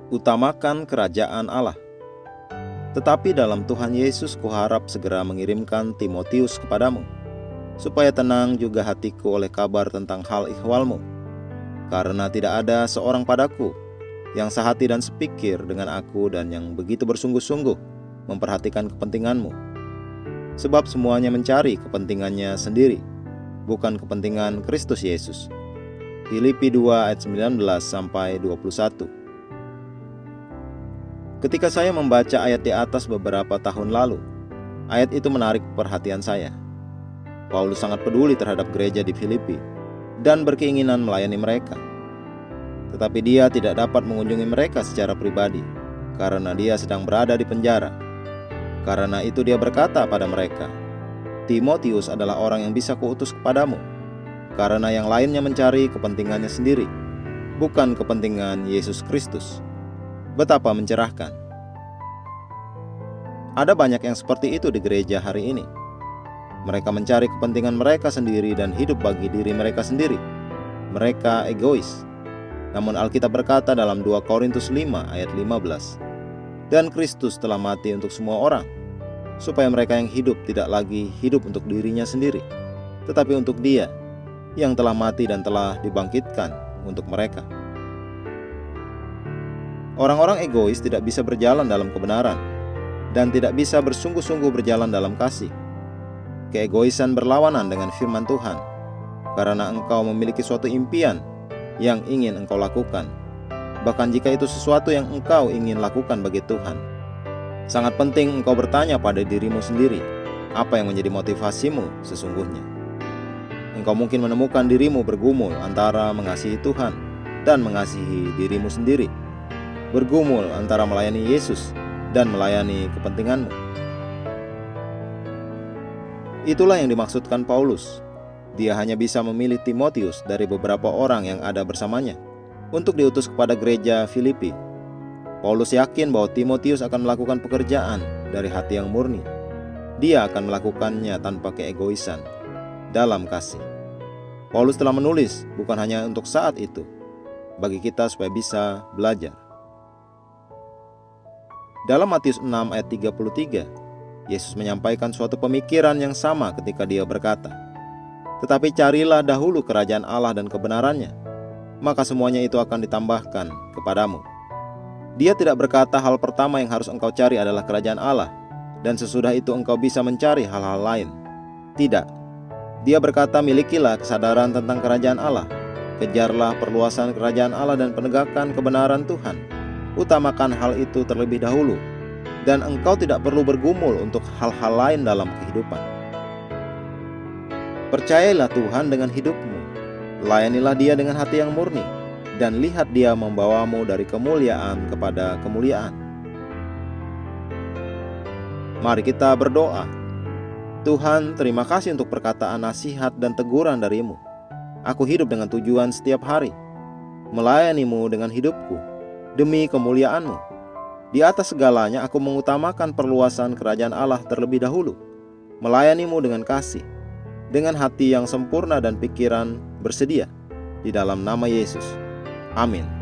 Utamakan kerajaan Allah. Tetapi dalam Tuhan Yesus kuharap segera mengirimkan Timotius kepadamu, supaya tenang juga hatiku oleh kabar tentang hal ihwalmu, karena tidak ada seorang padaku yang sehati dan sepikir dengan aku dan yang begitu bersungguh-sungguh memperhatikan kepentinganmu. Sebab semuanya mencari kepentingannya sendiri, bukan kepentingan Kristus Yesus. Filipi 2 ayat 19-21. Ketika saya membaca ayat di atas beberapa tahun lalu, ayat itu menarik perhatian saya. Paulus sangat peduli terhadap gereja di Filipi dan berkeinginan melayani mereka. Tetapi dia tidak dapat mengunjungi mereka secara pribadi karena dia sedang berada di penjara. Karena itu dia berkata pada mereka, Timotius adalah orang yang bisa kuutus kepadamu, karena yang lainnya mencari kepentingannya sendiri, bukan kepentingan Yesus Kristus. Betapa mencerahkan. Ada banyak yang seperti itu di gereja hari ini. Mereka mencari kepentingan mereka sendiri dan hidup bagi diri mereka sendiri. Mereka egois. Namun Alkitab berkata dalam 2 Korintus 5 ayat 15, dan Kristus telah mati untuk semua orang, supaya mereka yang hidup tidak lagi hidup untuk dirinya sendiri, tetapi untuk Dia yang telah mati dan telah dibangkitkan untuk mereka. Orang-orang egois tidak bisa berjalan dalam kebenaran dan tidak bisa bersungguh-sungguh berjalan dalam kasih. Keegoisan berlawanan dengan firman Tuhan, karena engkau memiliki suatu impian yang ingin engkau lakukan, bahkan jika itu sesuatu yang engkau ingin lakukan bagi Tuhan. Sangat penting engkau bertanya pada dirimu sendiri, apa yang menjadi motivasimu sesungguhnya. Engkau mungkin menemukan dirimu bergumul antara mengasihi Tuhan dan mengasihi dirimu sendiri, bergumul antara melayani Yesus dan melayani kepentinganmu. Itulah yang dimaksudkan Paulus. Dia hanya bisa memilih Timotius dari beberapa orang yang ada bersamanya untuk diutus kepada gereja Filipi. Paulus yakin bahwa Timotius akan melakukan pekerjaan dari hati yang murni. Dia akan melakukannya tanpa keegoisan, dalam kasih. Paulus telah menulis bukan hanya untuk saat itu, bagi kita supaya bisa belajar. Dalam Matius 6 ayat 33, Yesus menyampaikan suatu pemikiran yang sama ketika dia berkata, tetapi carilah dahulu kerajaan Allah dan kebenarannya, maka semuanya itu akan ditambahkan kepadamu. Dia tidak berkata hal pertama yang harus engkau cari adalah kerajaan Allah, dan sesudah itu engkau bisa mencari hal-hal lain. Tidak. Dia berkata milikilah kesadaran tentang kerajaan Allah, kejarlah perluasan kerajaan Allah dan penegakan kebenaran Tuhan. Utamakan hal itu terlebih dahulu, dan engkau tidak perlu bergumul untuk hal-hal lain dalam kehidupan. Percayailah Tuhan dengan hidupmu, layanilah Dia dengan hati yang murni, dan lihat Dia membawamu dari kemuliaan kepada kemuliaan. Mari kita berdoa. Tuhan, terima kasih untuk perkataan nasihat dan teguran darimu. Aku hidup dengan tujuan setiap hari, melayanimu dengan hidupku, demi kemuliaan-Mu. Di atas segalanya aku mengutamakan perluasan kerajaan Allah terlebih dahulu, melayani-Mu dengan kasih, dengan hati yang sempurna dan pikiran bersedia, di dalam nama Yesus. Amin.